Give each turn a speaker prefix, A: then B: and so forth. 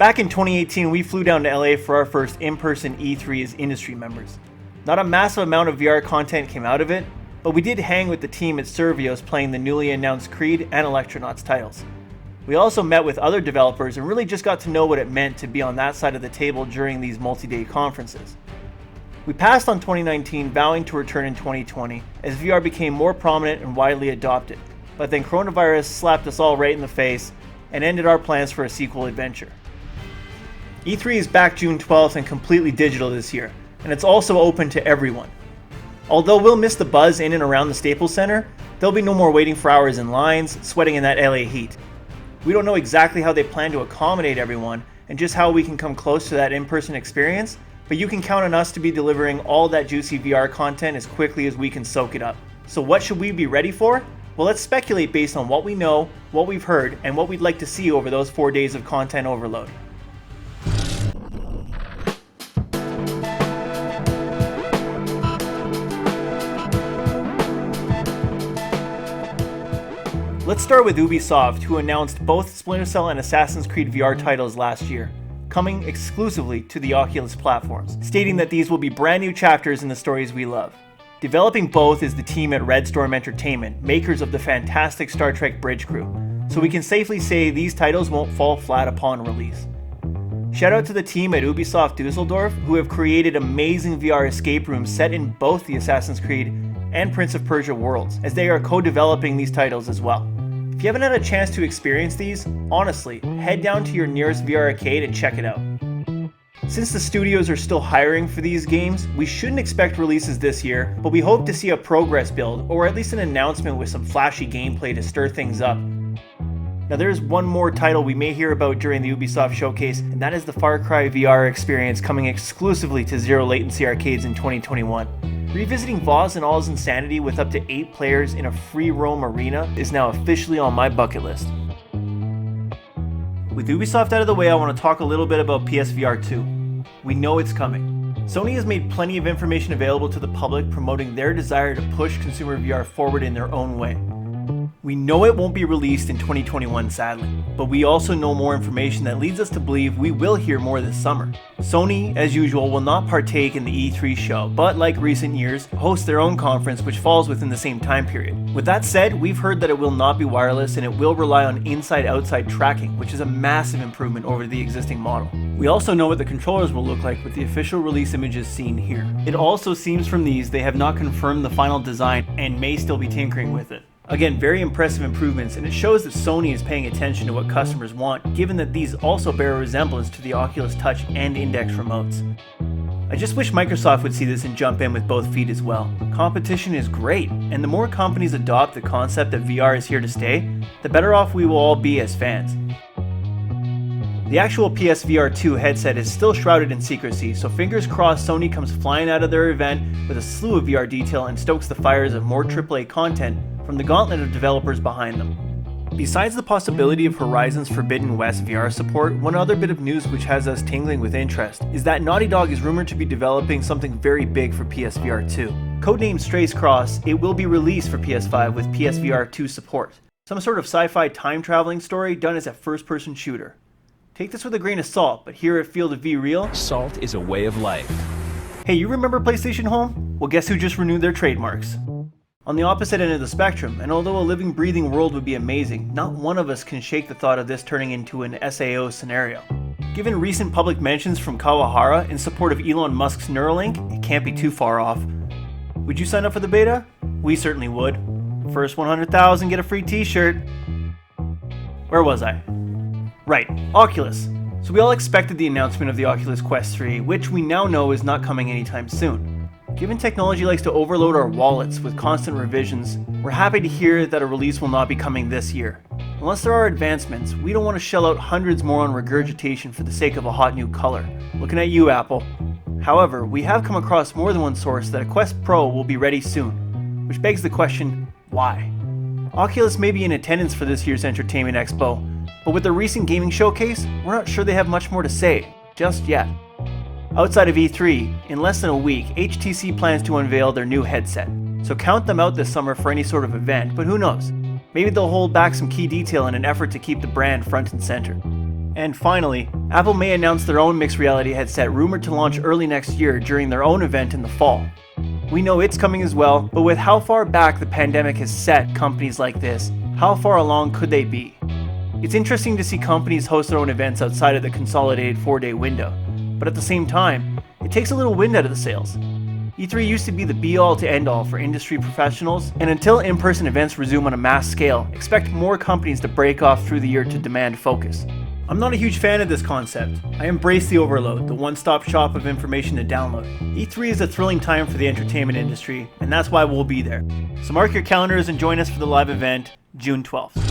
A: Back in 2018, we flew down to LA for our first in-person E3 as industry members. Not a massive amount of VR content came out of it, but we did hang with the team at Survios playing the newly announced Creed and Electronauts titles. We also met with other developers and really just got to know what it meant to be on that side of the table during these multi-day conferences. We passed on 2019, vowing to return in 2020 as VR became more prominent and widely adopted, but then coronavirus slapped us all right in the face and ended our plans for a sequel adventure. E3 is back June 12th and completely digital this year, and it's also open to everyone. Although we'll miss the buzz in and around the Staples Center, there'll be no more waiting for hours in lines, sweating in that LA heat. We don't know exactly how they plan to accommodate everyone and just how we can come close to that in-person experience, but you can count on us to be delivering all that juicy VR content as quickly as we can soak it up. So what should we be ready for? Well, let's speculate based on what we know, what we've heard, and what we'd like to see over those 4 days of content overload. Let's start with Ubisoft, who announced both Splinter Cell and Assassin's Creed VR titles last year, coming exclusively to the Oculus platforms, stating that these will be brand new chapters in the stories we love. Developing both is the team at Red Storm Entertainment, makers of the fantastic Star Trek Bridge Crew, so we can safely say these titles won't fall flat upon release. Shout out to the team at Ubisoft Dusseldorf, who have created amazing VR escape rooms set in both the Assassin's Creed and Prince of Persia worlds, as they are co-developing these titles as well. If you haven't had a chance to experience these, honestly, head down to your nearest VR arcade and check it out. Since the studios are still hiring for these games, we shouldn't expect releases this year, but we hope to see a progress build, or at least an announcement with some flashy gameplay to stir things up. Now there's one more title we may hear about during the Ubisoft showcase, and that is the Far Cry VR experience coming exclusively to zero latency arcades in 2021. Revisiting Voz and All's Insanity with up to 8 players in a free roam arena is now officially on my bucket list. With Ubisoft out of the way, I want to talk a little bit about PSVR 2. We know it's coming. Sony has made plenty of information available to the public promoting their desire to push consumer VR forward in their own way. We know it won't be released in 2021 sadly, but we also know more information that leads us to believe we will hear more this summer. Sony, as usual, will not partake in the E3 show, but like recent years, host their own conference which falls within the same time period. With that said, we've heard that it will not be wireless and it will rely on inside-outside tracking, which is a massive improvement over the existing model. We also know what the controllers will look like with the official release images seen here. It also seems from these they have not confirmed the final design and may still be tinkering with it. Again, very impressive improvements, and it shows that Sony is paying attention to what customers want, given that these also bear a resemblance to the Oculus Touch and Index remotes. I just wish Microsoft would see this and jump in with both feet as well. Competition is great, and the more companies adopt the concept that VR is here to stay, the better off we will all be as fans. The actual PSVR 2 headset is still shrouded in secrecy, so fingers crossed Sony comes flying out of their event with a slew of VR detail and stokes the fires of more AAA content from the gauntlet of developers behind them. Besides the possibility of Horizon's Forbidden West VR support, one other bit of news which has us tingling with interest is that Naughty Dog is rumored to be developing something very big for PSVR 2. Codenamed Strays Cross, it will be released for PS5 with PSVR 2 support. Some sort of sci-fi time-traveling story done as a first-person shooter. Take this with a grain of salt, but here at Field of FOVREAL,
B: salt is a way of life.
A: Hey, you remember PlayStation Home? Well, guess who just renewed their trademarks? On the opposite end of the spectrum, and although a living, breathing world would be amazing, not one of us can shake the thought of this turning into an SAO scenario. Given recent public mentions from Kawahara in support of Elon Musk's Neuralink, it can't be too far off. Would you sign up for the beta? We certainly would. First 100,000 get a free t-shirt. Where was I? Right, Oculus. So we all expected the announcement of the Oculus Quest 3, which we now know is not coming anytime soon. Given technology likes to overload our wallets with constant revisions, we're happy to hear that a release will not be coming this year. Unless there are advancements, we don't want to shell out hundreds more on regurgitation for the sake of a hot new color. Looking at you, Apple. However, we have come across more than one source that a Quest Pro will be ready soon, which begs the question, why? Oculus may be in attendance for this year's Entertainment Expo, but with the recent gaming showcase, we're not sure they have much more to say, just yet. Outside of E3, in less than a week, HTC plans to unveil their new headset, so count them out this summer for any sort of event, but who knows? Maybe they'll hold back some key detail in an effort to keep the brand front and center. And finally, Apple may announce their own mixed reality headset rumored to launch early next year during their own event in the fall. We know it's coming as well, but with how far back the pandemic has set companies like this, how far along could they be? It's interesting to see companies host their own events outside of the consolidated 4-day window, but at the same time, it takes a little wind out of the sails. E3 used to be the be-all to end-all for industry professionals, and until in-person events resume on a mass scale, expect more companies to break off through the year to demand focus. I'm not a huge fan of this concept. I embrace the overload, the one-stop shop of information to download. E3 is a thrilling time for the entertainment industry, and that's why we'll be there. So mark your calendars and join us for the live event, June 12th.